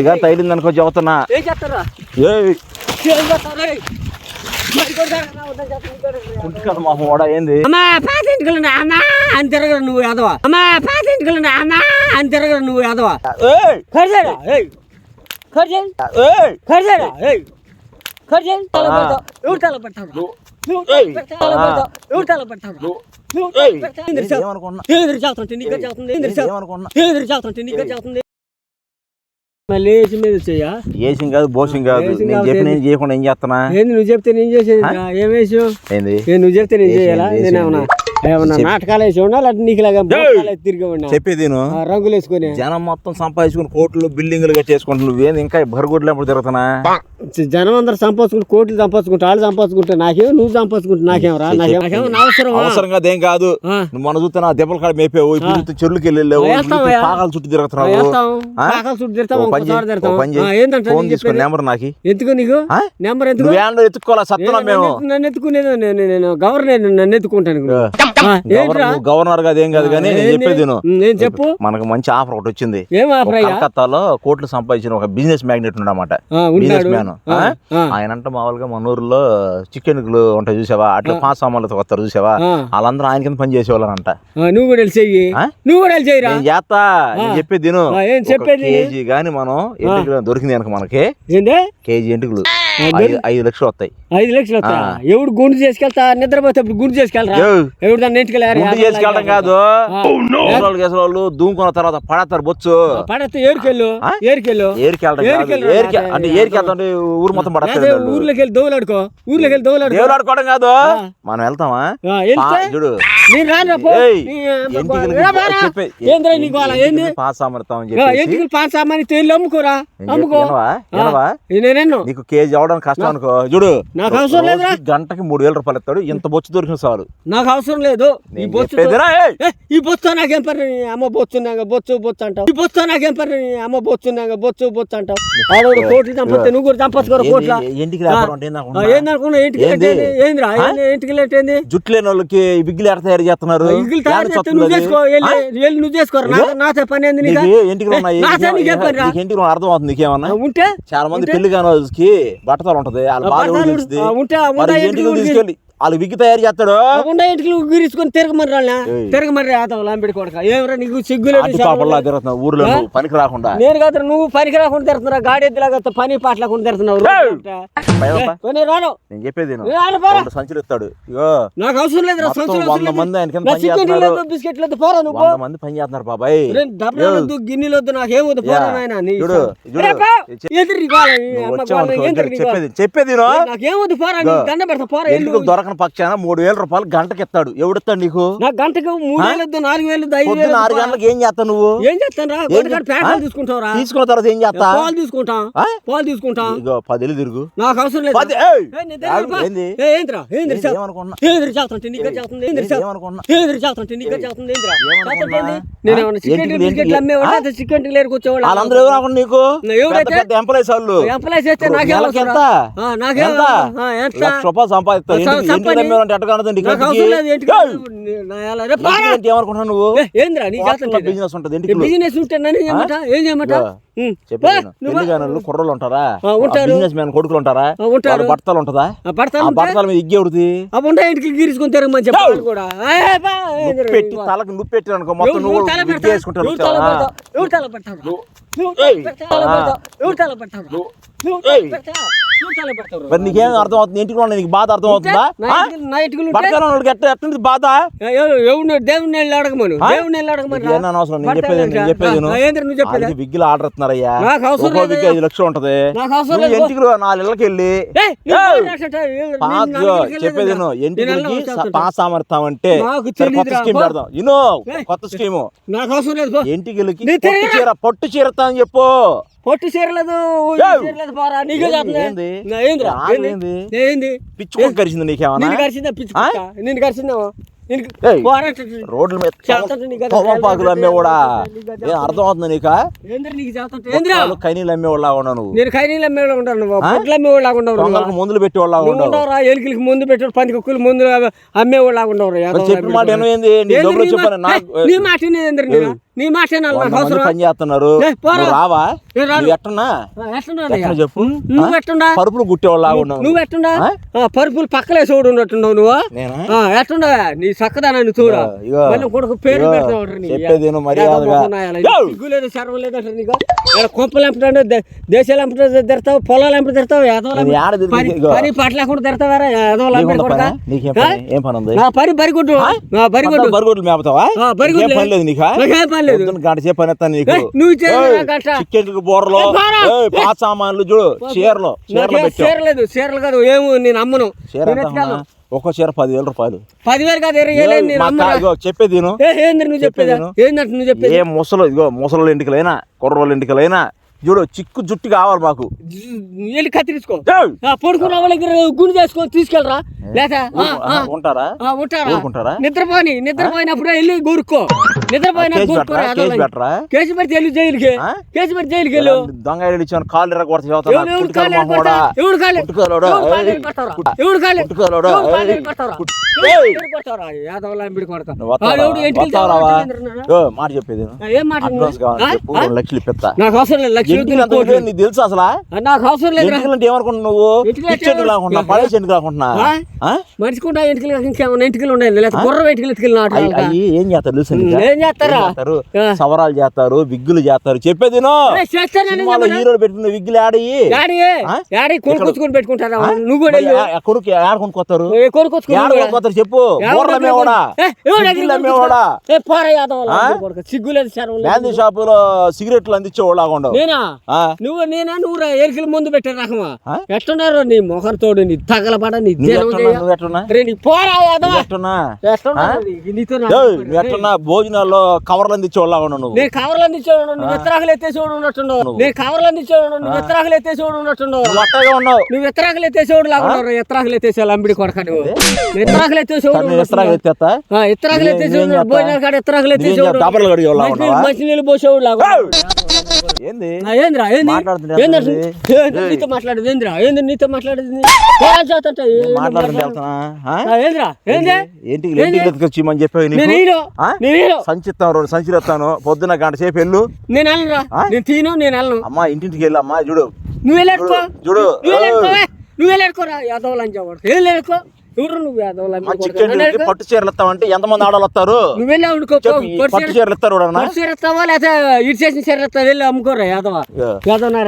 ఇక తగిలింది అనుకో చెబుతున్నా. ఏంది అమ్మా పాత ఇంటికి అమ్మా అని తిరగరు నువ్వు యాదవా. అమ్మా పాత ఇంటికి అమ్మా అని తిరగరు నువ్వు యాదవా. ఖర్చేరా ఎవరు తల పెడతావు ఎవరు తల పెడతావు లేచి మీద చెయ్యా ఏసింగ్ కాదు బోసింగ్ కాదు. నేను చెప్పిన ఏం చేయకుండా ఏం చేస్తున్నా? ఏంది నువ్వు చెప్తే నేను చేసేది ఏం వేసు? ఏంది నువ్వు చెప్తే నేను చేయాలా? నేనేమన్నా ఏమన్నా నాటకాలు వేసి ఉన్నా లేకపోతే నీకులాగా తిరిగి ఉన్నా? చెప్పేది రంగులు వేసుకుని జనం మొత్తం సంపాదించుకుని కోట్లు బిల్డింగ్లు కట్టేసుకుంటా. నువ్వేంది ఇంకా బర్గుడ్లప్పుడు తిరుగుతున్నా? జనం అందరు సంపాదించుకుంటే కోట్లు సంపాదించుకుంటా వాళ్ళు సంపాదించుకుంటే నాకేమో నువ్వు సంపాదించుకుంటే నాకేం రా? నాకేమో అవసరం అదేం కాదు. నువ్వు మన చూస్తే నా దెబ్బల కాడ మేపావు, ఇప్పుడు చెరువులకి వెళ్ళావు, పాకాల చుట్టూ తిరుగుతున్నావు. ఫోన్ తీసుకుని నెంబర్ నాకు ఎందుకు? నీకు నెంబర్ ఎందుకు? ఎత్తుకోవాలా సత్తున్నా మేము. నన్ను ఎత్తుకునేది నేను గవర్నర్, నన్ను ఎత్తుకుంటాను. గవర్నర్ కాదు ఏం కాదు కానీ నేను చెప్పేది నేను చెప్పు. మనకు మంచి ఆఫర్ ఒకటి వచ్చింది. ఏం ఆఫర్? కలకత్తాలో కోట్లు సంపాదించిన ఒక బిజినెస్ మ్యాగ్నెట్ ఉన్నమాట, బిజినెస్ మ్యాన్. ఆయన అంటే మామూలుగా మన ఊర్లో చికెన్లు ఉంటాయి చూసావా, అట్లా 5 సామాన్లతో వస్తారు చూసావా, వాళ్ళందరూ ఆయన కింద పని చేసేవాళ్ళంట. నువ్వు కూడా చెయ్యి, నువ్వు కూడా చెయ్యరా? నేను చేస్తా. నేను చెప్పేది కేజీ గాని మనం ఎంటుకలు దొరికింది కనుక మనకి కేజీ ఎంటుకలు 5 లక్షలు వస్తాయి. 5 లక్షలు వస్తాయి. ఎవడు గుండు చేసుకెళ్తా? నిద్రపోతే గుండు చేసుకెళ్ళరా? ఎవడు దాన్ని చేసుకెళ్ళడం కాదు, వాళ్ళు దూముకున్న తర్వాత పడతారు బొచ్చు పడతా. ఏరికెళ్ళు అంటే ఏరికెళ్తాంటే ఊరు మొత్తం పడతారు. ఊర్లోకి వెళ్ళి దోవులాడుకో. దేవులాడుకోవడం కాదు, మనం వెళ్తామా చూడు. నేను రాను పాస్ సామాన్ తేలి అమ్ముకోరా, అమ్ముకో. నేనేను నీకు కేజీ అవడం కష్టం అనుకో. చూడు నాకు అవసరం లేదు. గంటకి 3000 రూపాయలు ఇస్తాడు. ఇంత బొచ్చు దొరికిన చాలు. నాకు అవసరం లేదు. ఈ బొచ్చు నాకేం పని? అమ్మ బొచ్చున్నాక బొచ్చు అంటావు. ఈ బొచ్చు నాకేం పని? అమ్మ బొచ్చున్నాక బొచ్చు అంటావు. ఆడోడు కోట్లు చంపొస్తే నువ్వు కూడా చంపచ్చుకోరు కోట్ల. ఏందనుకున్నా ఇంటికి ఏందిరా? ఇంటికి ఏంది? జుట్టు లేని వాళ్ళకి విగ్గులు ఎడ తయారు చేస్తున్నారు. నువ్వు చేసుకోరా, నాతో పని ఏంది? ఇంటికి అర్థం అవుతుంది. నీకేమన్నా ఉంటే చాలా మంది పెళ్లి కాని వాళ్ళకి బట్టతలు ఉంటది, తీసుకెళ్ళి వాళ్ళు విగ్గి తయారు చేస్తాడు. ఇంటికి గిరించుకొని తిరగమర్రి లాంబిడి కొడక. ఏమరా నీకు సిగ్గులేదు? ఊర్లో పనికి రాకుండా నేను కాదు, నువ్వు పనికి రాకుండా తిరుగుతున్నావు. గాడి ఎద్దులాగా పని పాట లేకుండా తిరుగుతున్నావు. రాను నేను చెప్పేది సంచులు ఇస్తాడు. నాకు అవసరం లేదు. 100 మంది బిస్కెట్ లేదు. పోరా నువ్వు. 100 మంది పని చేస్తున్నారు బాబాయ్. డబ్బులొద్దు గిన్నెలొద్దు, నాకేమొద్దు. పోరా నాయన. చెప్పేది నాకేమొద్దు. పోరా దండ పెడతా. పోరా. పక్షాన 3000 రూపాయలు గంటకి ఇస్తాడు. ఎవడిస్తాడు నీకు? నాకు గంటకు 3000, 4000, 5000. 4 గంటలకు ఏం చేస్తావు నువ్వు? ఏం చేస్తాను? తీసుకుంటావు. తీసుకున్న తర్వాత ఏం చేస్తా? పాలు తీసుకుంటాం. 10 తిరుగు. నాకు అవసరం లేదు. వాళ్ళందరూ ఎవరు నీకు? ఎంప్లాయీస్ వాళ్ళు. ఎంప్లాయీస్ అయితే నాకేం రూపాయలు సంపాదిస్తావు. ఏమనుకుంటున్నావు నువ్వు? బిజినెస్ ఉంటుంది. బిజినెస్ ఉంటే ఏం చేయమంట? కుర్రలు ఉంటారా? బిజినెస్ మ్యాన్ కొడుకులు ఉంటారా? బట్టలు ఉంటదా? బట్టల మీద ఇగ్గేవుడుది ఇంటికి గీరుచుకుని తిరగమని చెప్పాలి కూడా. పెట్టి తలకు నువ్వు పెట్టిన అనుకో మొత్తం నువ్వు వేసుకుంటావు. మరి నీకేం అర్థం అవుతుంది? ఇంటికి నీకు బాధ అర్థం అవుతుందా? ఎట్టుంది బాధ? దేవుడిని అడగమను. అవసరం నేను చెప్పేది విగ్గిలు ఆర్డర్ ఇస్తున్నారయ్యా. 5 లక్షలు ఉంటది. ఇంటికి 4 ఇళ్ళకి వెళ్ళి చెప్పేది ఇంటికి 5 సామర్థ్యమంటే కొత్త స్కీమ్ పెడదాం. కొత్త స్కీము. ఇంటికి వెళ్ళి పట్టు చీరతా అని చెప్పు. పొట్టు చీరలేదు. పిచ్చుకొని కరిచింది నీకేమన్నా? నేను కరిచిందేమో. రోడ్ల మీద పాకులు అమ్మేవాడా? అర్థం అవుతుంది నీకు? కైనీలు అమ్మేవాళ్ళ ఉన్నావు. నేను కైనీలు అమ్మేవాళ్ళ ఉంటాను. పొట్లు అమ్మేవాళ్ళ ఉండవు. మందులు పెట్టేవాళ్ళ ఉండవు. ఎలికలకి ముందు పెట్టాడు, పందికొక్కులు ముందు అమ్మేవాళ్ళ ఉండవు. చెప్పిన మాట ఏమైంది? నీ మాట నీ మాట వినాలి, నాకు 100 మంది అవసరం. పని చేస్తున్నారు, ఏ, పోరా. నువ్వు రావా? నేను రాను. నువ్వు ఎట్టున్నా ఎట్లున్నానయ్యా? ఎట్లా చెప్పు? నువ్వు ఎట్టుండా? పరుపులు గుట్టేవాళ్ళగా ఉన్నావు నువ్వు ఎట్టుండా? పరుపులు పక్కలే చూడు ఉన్నట్టున్నావు నువ్వు. నేనా? ఎట్టుండా నీ చక్కదానాన్ని చూడ. ఇగో, మళ్ళీ కొడుకు పేరు ఇగో, పెడతావు నీ. చెప్పేది విను మర్యాదగా. సిగ్గు లేదు, శర్వం లేదంటారు నీకు. కొంపలు ఎంపటంటే దేశాలు ఎంపట తిడతావు, పొలాలు ఎంపట తిడతావు, నేను యాడ తిరిగి ఇగో. పని పాట లేకుండా తిడతావారా? నీకుందా పని? నీకేం పని? ఏం పని ఉంది? నా పని బరిగుడ్డు, బరిగుడ్డు, బరుగుడ్లు మేపుతావా? బరిగుడ్లు. ఏం పని లేదు నీకా? నాకేం పని లేదు. పొద్దున్న గంట సేపు పని ఎత్తాను నీకు. నువ్వు చేయాలి గంట. చికెన్ బోర్రలో పాత సామాన్లు చూడు, చీరలు నాకేం పెట్టావు. చీరలేదు, చీరలు కాదు, ఏమో నేను అమ్మను. చీర ఎంత అమ్మా? ఒక్కో చీర 10,000 రూపాయలు. 10,000 కాదు, 20,000 నేను అమ్మను. ఇగో చెప్పేది విను. ఏంది నువ్వు చెప్పేది? ఏంటంటే నువ్వు చెప్పేది? ఏ ముసలు ఇగో ముసలి ఇంటికలైనా కుర్రోళ్ళ ఇంటికలైనా చూడు చిక్కు జుట్టు కావాలి మాకు. వెళ్ళి కత్తిరించుకో, పడుకున్న వాళ్ళ దగ్గర గుండు చేసుకొని తీసుకెళ్ళరా, లేదా ఉంటారా? ఉంటారా? నిద్రపోయినప్పుడు వెళ్ళి గోరుకో, నిద్రపోయినా పెట్టరా? కేసు పెడితే వెళ్ళి జైలుకి, కేసు పెడితే జైలుకి వెళ్ళు. దొంగ ఇచ్చాను కాళ్ళు ఎరగొడతా ఎవడు కాళ్ళు మాట చెప్పేది ఏం మాట? 2 లక్షలు ఇప్పిస్తా. నాకు అవసరం లేదు. నీకు తెలుసు అసలు నాకు అవసరం లేదు. అంటే ఏమనుకుంటున్నా నువ్వు? లాకుండా పడేసి ఎందుకు రాకుండా మర్చుకుంటా ఎంటికలు ఇంకేమన్నా ఎంటికలు ఉన్నాయి, లేదా గుర్రం ఎంటికలు ఎత్తుకెళ్ళి అయ్యి ఏం చేస్తారు తెలుసు? ఏం చేస్తారా? సవరాలు చేస్తారు, విగ్గులు చేస్తారు. చెప్పేది హీరోలు పెట్టిన విగ్గులు ఆడి కొనుక్కొచ్చుకొని పెట్టుకుంటారా? నువ్వు కూడా కొడుకు ఆడ కొనుక్కొస్తారు, కొనుక్కొచ్చుకుంటారు. చెప్పు. సిగ్గులేదు గాంధీ షాపులో సిగరెట్లు అందించేవాళ్ళగా ఉండవు. నువ్వు ఎరికల ముందు పెట్టే రకమా? ఎట్టున్నారు నీ మొహం తోడు, నీ తగలబడ, నీ ఎట్టున్నా భోజనాల్లో కవర్లు అందించేవాళ్ళగా ఉండవు. నువ్వు నేను కవర్లు అందించేవాడు, నువ్వు ఎత్తరాకులు ఎత్తేసేవాడు ఉన్నట్టుండవు. నేను కవర్లు అందించేవాడు, నువ్వు ఎత్తరాకులు ఎత్తేసేవాడు ఉన్నట్టుండవు. అట్టగా ఉన్నావు. నువ్వు ఎత్తరాకులు ఎత్తేసేవాడు లాగా ఉన్నావు. ఎత్తరాకులు ఎత్తేసేవాళ్ళు అంబిడి కొడక. నువ్వు ఎత్తరాకులు ఎత్తేసేవాడు, ఎత్తరాకులు ఎత్తేసేవాడు, భోజనాలు కాడ ఎత్తరాకులు ఎత్తేసేవాడు, మంచినీళ్ళు పోసేవాడు లాగా. ఏంది ఏంద్రా? ఏంది నీతో మాట్లాడేది? ఏంద్రా? ఏంది నీతో మాట్లాడేది? ఏంటిమని చెప్పావు? సంచిస్తాను పొద్దున గంట సేపు వెళ్ళు. నేను వెళ్ళరా? నేను తీను, నేను వెళ్ళను. అమ్మా ఇంటింటికి వెళ్ళి అమ్మా చూడు. నువ్వు వెళ్ళాడుకో, చూడు నువ్వు వెళ్ళాడుకోరా. యాదవ్ లంచా వాడు వెళ్ళాడుకో. ఎవరు నువ్వు? యాదవ్ పట్టు చీరలు ఇస్తావంటే ఎంతమంది ఆడవాళ్ళు వస్తారు? నువ్వు వెళ్ళి అమ్ముకో. పట్టు చీరలు ఇస్తారు, ఇస్తావా లేదా ఇటు చేసిన చీరలు ఇస్తావా? వెళ్ళి అమ్ముకోరా. యాదవ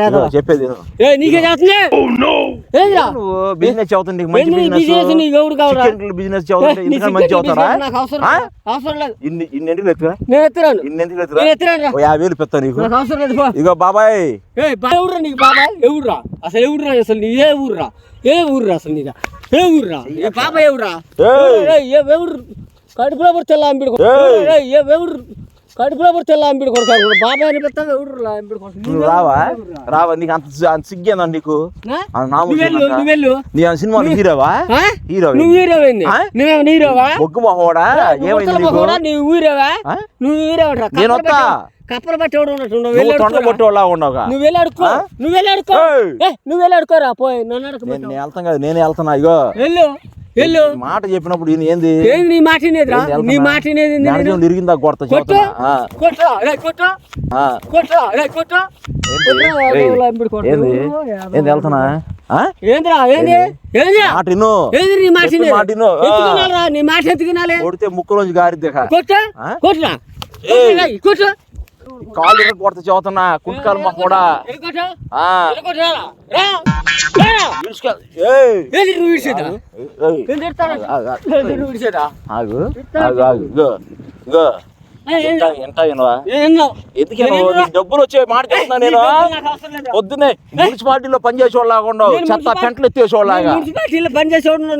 యాదవ్ చెప్పేది నీకే చేస్తుంది. బిజినెస్ అవుతుంది, నీకు ఎవరు కావాలా? బిజినెస్ మంచి అవుతారా? నాకు అవసరం లేదు. ఇన్నింటికి ఎత్తురా, నేను ఎత్తురాను. ఇన్నింటికి ఎత్తురా. 50,000 పెడతా నీకు. నాకు అవసరం లేదు. ఇగో బాబాయ్. ఎవరురా నీకు బాబాయ్? ఎవరురా అసలు? ఎవరురా అసలు? నీ ఏ ఊర్రా? ఏ ఊర్రా అసలు? నీదా ఏ ఊర్రా? బాబాయ్ ఎవరురా? ఎవరు కడుపులో పడి తెల్ల అంబిడి ఎవరు కడుపులో పడి తెల్ల అంబిడి కొడతారు. బాబాయ్ అని పెడతావు. ఎవరురా అంబిడి కొడతారు? రావా నీకు అంత సిగ్గేనా నీకు? నువ్వు సినిమాలు హీరోవా? హీరో నువ్వు హీరోయింది. నువ్వేమో హీరోవా? బొగ్గు మొహోడా? ఏమైంది నువ్వు హీరోవా? నువ్వు హీరోవా? నేను వస్తా. కప్పలు పట్టేవాడు ఉన్నట్టు కొట్టేవాళ్ళ ఉండవుగా. నువ్వు వెళ్ళాడుకో, నువ్వు వెళ్ళాడుకో, నువ్వు వెళ్ళాడుకోరా. పోయి నన్ను నేను వెళ్తాను కదా, నేనే వెళ్తున్నా. ఇగో వెళ్ళు. మాట చెప్పినప్పుడు ఏంది నీ మాట నీ మాట ఇరిగిందా కొడతా. ఏంది వెళ్తున్నా? ఏంద్రా? ఏంది మాట విను. నీ మాట నీ మాట ఎత్తుకునాలి. కొడితే ముక్కులోంచి గారిద్ది. కొట్టురా కాళ్ళు కొడతా చదువుతున్నా. కుంటకాలు మా కూడా డబ్బులు వచ్చే మాట చెప్తున్నా. నేను పొద్దున్నే మున్సిపాలిటీలో పనిచేసేవాళ్ళు లాగా చెత్త పెంటలు ఎత్తేసేవాళ్ళగా.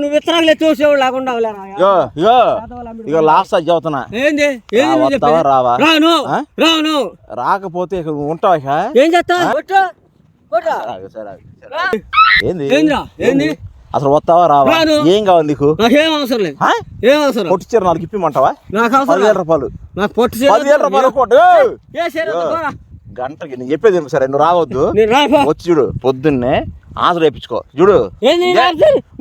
నువ్వు విత్తనాలు ఎత్తేసేవాళ్ళు లాగా. ఇక లాస్ట్ అది చదువుతున్నా. రావా? రాను. రాకపోతే ఉంటావా? ఏం చేస్తావు? ఏంది అసలు వస్తావా రావా? ఏం కావాలి నీకు? నాకేం అవసరం లేదు. ఏం అవసరం? పొట్టు చీర 4 ఇప్పిమంటావా? నాకు 10,000 రూపాయలు. నాకు పొట్టు 10,000 రూపాయలు గంటకి. నేను చెప్పేది సరే, నువ్వు రావద్దు. వచ్చి చూడు పొద్దున్నే ఆసరు వేయించుకో. చూడు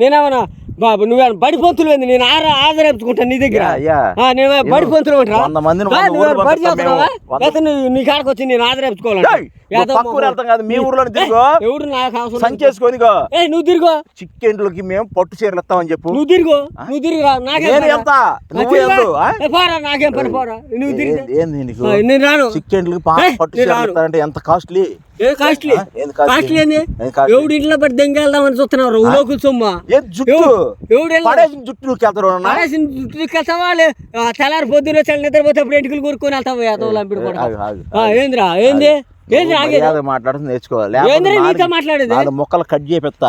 నేనేమన్నా బాబు నువ్వే బడి పొంతులు ఏంది నేను ఆదరేపుకుంటాను నీ దగ్గర నేను బడి పొంతులు నీ కాడకు వచ్చి నేను ఆదరేపుకోవాలి మీ ఊర్లో ఎవరు నాకు అవసరం సంచేసుకొని నువ్వు తిరుగు చిక్కెండ్లకి మేము పట్టు చీరలు ఇస్తామని చెప్పు నువ్వు తిరుగు నాకేం పని పోరా నువ్వు తిరిగి నేను రాను చిక్కెండ్లకి పట్టు చీరలు ఇస్తారంటే ఎంత కాస్ట్లీ కాస్ట్లీ ఏంది ఎవడు ఇంట్లో పట్టి దెంగేద్దామని చూస్తున్నారు లోకుల సొమ్మ జుట్టు వెళ్తావా తెల్లారి పొద్దున వచ్చి నిద్రపోతే అప్పుడు ఎంటికలు కొనుక్కొని వెళ్తావు ఏందిరా ఏంది మాట్లాడుతూ నేర్చుకోవాలి నీతో మాట్లాడేది మొక్కలు కట్ చేపిస్తా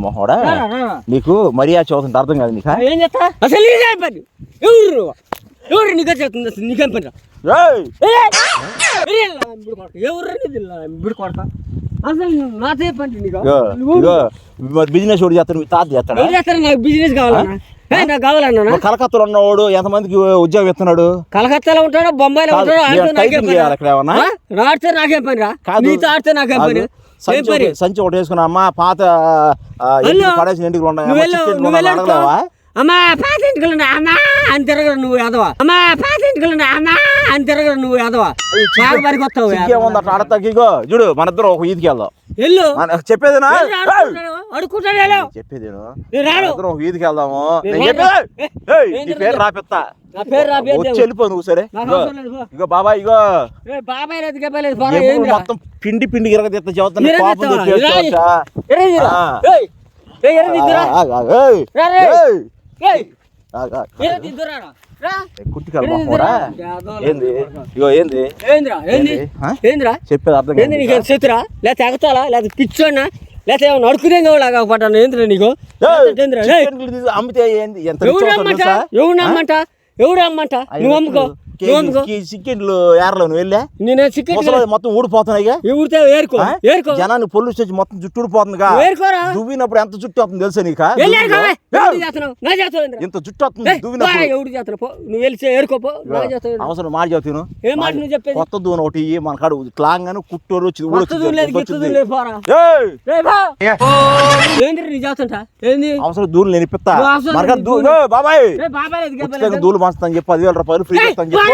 మొహోడా నీకు మర్యాద చదువుతుంటే అర్థం కాదు నీకు ఏం చేస్తా అసలు ఎవరు నీకు చెప్తుంది అసలు నీకేం పని ఎవరు కొడతా అసలు నాతో పని నీకు బిజినెస్ వాడు చేస్తాను మీ తాత చేస్తాడు నాకు బిజినెస్ కావాలన్నా నాకు కావాలన్నా కలకత్తాలో ఉన్నవాడు ఎంతమందికి ఉద్యోగం ఇస్తున్నాడు కలకత్తాలో ఉంటాడు బొంబాయిలో ఉంటాడు ఆడితే నాకేం పని రా నీతో ఆడితే నాకేం పని సంచి ఒకటి వేసుకున్నా అమ్మా పాత పడేసిన ఇంటికి ఉన్నాయి అమ్మా పాత ఇంటికి అమ్మా అని తిరగరు నువ్వు ఎదవా అమ్మా పాత ఇంటికి అమ్మా అని తిరగరు నువ్వు ఎదవా మరి కొత్తావు ఆడతాకిగో చూడు మన ఇద్దరు ఒక ఈదికి వెళ్దాం వెళ్ళు చెప్పేదేనా అడుక్కుంటాను చెప్పేదేను రాను ఒక ఈదికి వెళ్దాము పేరు రాపిస్తా వచ్చి వెళ్ళిపో నువ్వు సరే ఇగో బాబాయ్ ఇగో బాబాయ్ మొత్తం పిండి పిండి ఇరగ చదువుతున్నా చెప్పేది అర్థం చెతురా లేకపోతే ఎగతాలా లేకపోతే పిచ్చోన్నా లేకపోతే ఏమన్నా అడుకునే కావపడ్డాను ఏంద్రా నీకు అమ్మితే ఎవరు అమ్మంట ఎవడు అమ్మంట నువ్వు అమ్ముకో చికెన్లు ఏరలో నువ్వు వెళ్ళా నేను చికెన్ మొత్తం ఊడిపోతున్నాయిగా ఊడితే ఏరుకో ఏరుకో జనాన్ని పొల్లు వచ్చి మొత్తం జుట్టు ఊడిపోతుంది ఏరుకోరా దువ్వినప్పుడు ఎంత జుట్టు వస్తుంది తెలుసా నీకు ఇంత జుట్టు వస్తుంది ఎవడు చేస్తున్నావు నువ్వు వెళ్ళి ఏరుకోపో అవసరం మాట చెప్తాను ఏ మాట నువ్వు చెప్పేది కొత్త దూన ఒకటి మన కాడు క్లాంగ్ అని కుట్టోరు అవసరం దూరం లేనిపిస్తా బాబాయ్ దూలు మాస్తా అని చెప్పి 10,000 రూపాయలు ఫ్రీ అని చెప్పి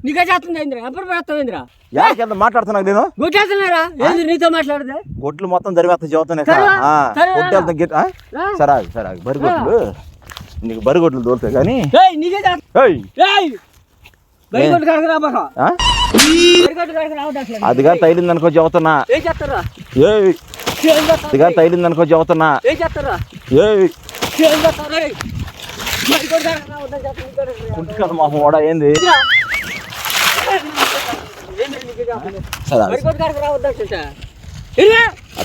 నీకే చేస్తుంది ఎప్పుడు పెడతావు ఎంత మాట్లాడుతున్నా నేను గుట్టేస్తున్నారా ఏంది నీతో మాట్లాడదే గొడ్లు మొత్తం జరివేస్తా చదువుతున్నాయి సరే సరే బరిగొడ్లు నీకు బరిగొడ్లు దోలుతాయి కానీ అది కానీ తైలింది అనుకో చదువుతున్నా అది కానీ తైలింది అనుకో చదువుతున్నా మా కూడా ఏంది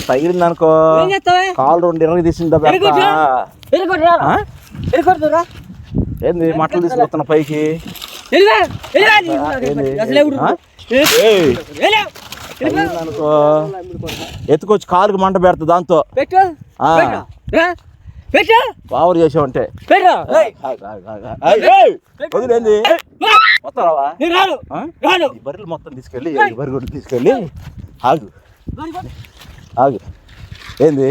తగిలింది అనుకో కాలు 2 ఇరగ తీసిందా ఏంది మట్టలు తీసుకొస్తున్నా పైకి అనుకో ఎత్తుకొచ్చి కాలుకి మంట పెడతా దాంతో పావర్ చేసావంటే వదిలేంది వస్తావా బర్రెలు మొత్తం తీసుకెళ్ళి బరిగొడ్డు తీసుకెళ్ళి ఆగు ఆగు ఏంది